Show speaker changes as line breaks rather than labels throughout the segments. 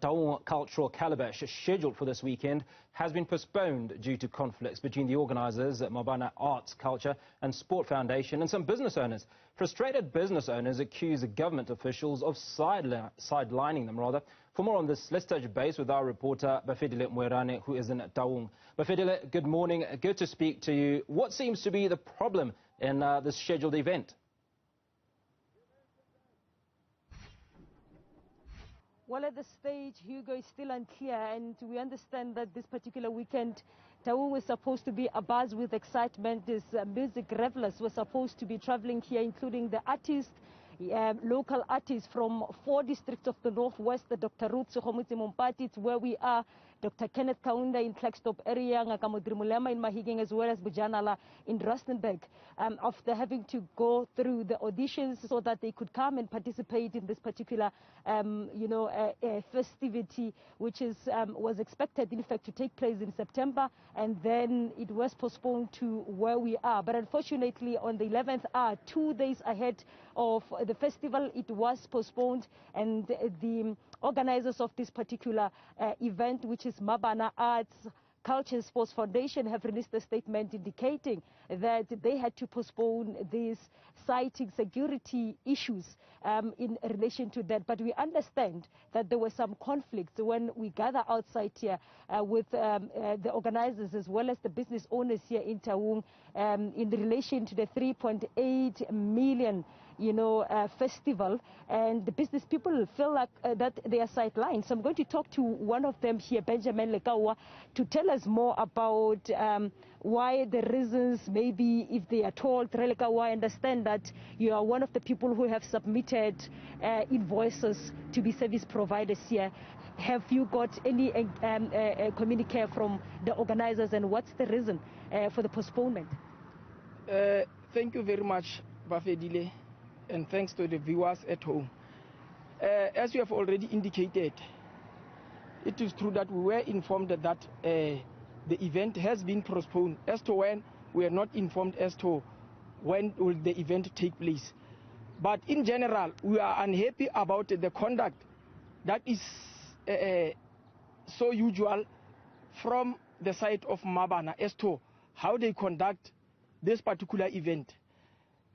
Taung Cultural Calabash, scheduled for this weekend, has been postponed due to conflicts between the organisers at Mmabana Arts, Culture and Sport Foundation and some business owners. Frustrated business owners accuse government officials of sidelining them, rather. For more on this, let's touch base with our reporter, Bafedile Moerane, who is in Taung. Bafedile, good morning. Good to speak to you. What seems to be the problem in this scheduled event?
Well, at this stage, Hugo, is still unclear, and we understand that this particular weekend, Taung was supposed to be abuzz with excitement. These music revelers were supposed to be traveling here, including the artists, local artists from 4 districts of the northwest, the Dr. Ruth Sohomutsi Mompati, it's where we are, Dr. Kenneth Kaunda in Klerksdorp area, Ngakamudri Mulema in Mahiging, as well as Bujanala in Rustenburg, after having to go through the auditions so that they could come and participate in this particular, festivity, which was expected, in fact, to take place in September, and then it was postponed to where we are. But unfortunately, on the 11th hour, 2 days ahead of the festival, it was postponed, and the organizers of this particular event, which is Mmabana Arts, Culture and Sports Foundation, have released a statement indicating that they had to postpone these, citing security issues in relation to that. But we understand that there were some conflicts when we gather outside here with the organizers as well as the business owners here in Taung in relation to the 3.8 million festival, and the business people feel like that they are sidelined. So I'm going to talk to one of them here, Benjamin Lekawa, to tell us more about why the reasons, maybe if they are told. Lekawa, I understand that you are one of the people who have submitted invoices to be service providers here. Have you got any communique from the organizers, and what's the reason for the postponement?
Thank you very much, Bafedile, and thanks to the viewers at home. As you have already indicated, it is true that we were informed that the event has been postponed. As to when, we are not informed as to when will the event take place. But in general, we are unhappy about the conduct that is so usual from the side of Mmabana as to how they conduct this particular event.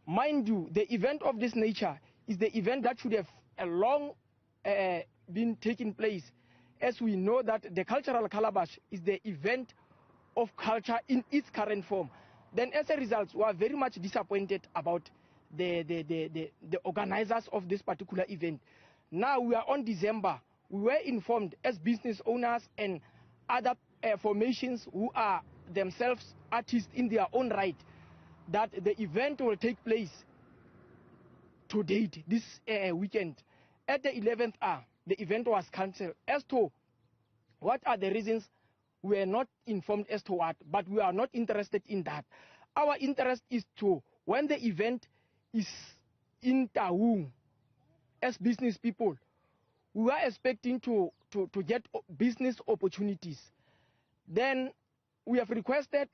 Mind you, the event of this nature is the event that should have long been taking place, as we know that the Cultural Calabash is the event of culture in its current form. Then as a result, we are very much disappointed about the organizers of this particular event. Now we are on December. We were informed as business owners and other formations who are themselves artists in their own right that the event will take place to date, this weekend. At the 11th hour, the event was cancelled. As to what are the reasons, we are not informed as to what, but we are not interested in that. Our interest is to, when the event is in Taung, as business people, we are expecting to get business opportunities. Then we have requested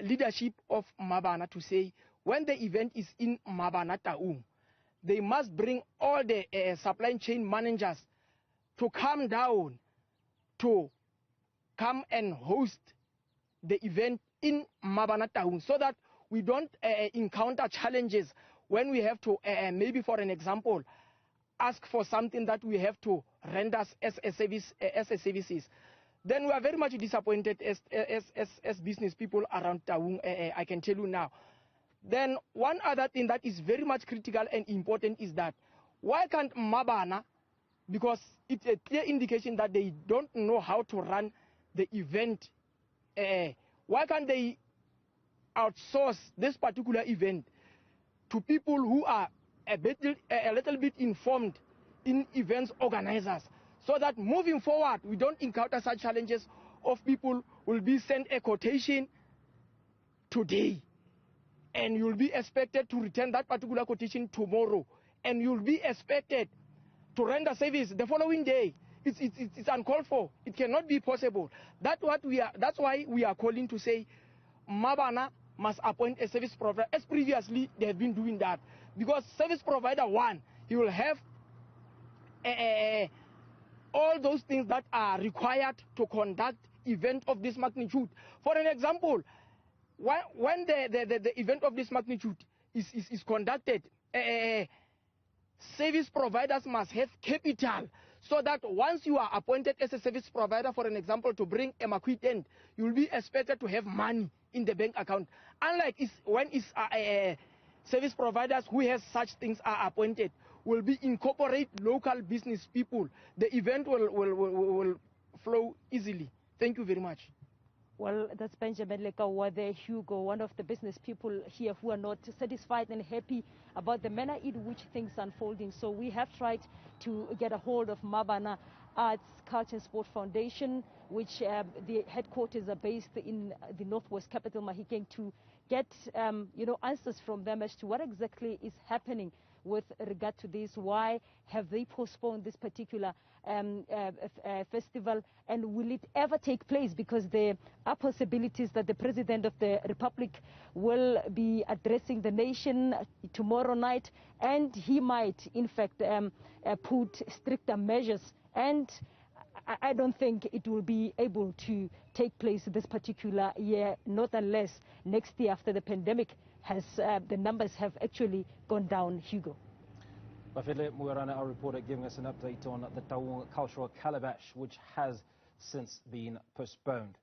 leadership of Mmabana to say, when the event is in Mmabana Taung, they must bring all the supply chain managers to come down to come and host the event in Mmabana Taung, so that we don't encounter challenges when we have to, maybe for an example, ask for something that we have to render as a service, as a services. Then we are very much disappointed as business people around Taung, I can tell you now. Then one other thing that is very much critical and important is that, why can't Mmabana, because it's a clear indication that they don't know how to run the event, why can't they outsource this particular event to people who are a little bit informed in events organizers, so that moving forward we don't encounter such challenges of people will be sent a quotation today and you'll be expected to return that particular quotation tomorrow, and you'll be expected to render service the following day. It's uncalled for. It cannot be possible. That's why we are calling to say Mmabana must appoint a service provider, as previously they have been doing that. Because service provider one, he will have all those things that are required to conduct event of this magnitude. For an example, when the event of this magnitude is conducted, service providers must have capital, so that once you are appointed as a service provider, for an example, to bring a maquid end, you will be expected to have money in the bank account. Unlike when service providers who have such things are appointed, will be incorporate local business people, the event will flow easily. Thank you very much.
Well, that's Benjamin Lekawa there, Hugo, one of the business people here who are not satisfied and happy about the manner in which things are unfolding. So we have tried to get a hold of Mmabana Arts, Culture and Sport Foundation, which the headquarters are based in the Northwest capital, Mahikeng, to get answers from them as to what exactly is happening with regard to this. Why have they postponed this particular festival, and will it ever take place? Because there are possibilities that the President of the Republic will be addressing the nation tomorrow night, and he might in fact put stricter measures, and I don't think it will be able to take place this particular year, not unless next year, after the pandemic has the numbers have actually gone down, Hugo.
Bafedile Moerane, our reporter, giving us an update on the Taung Cultural Calabash, which has since been postponed.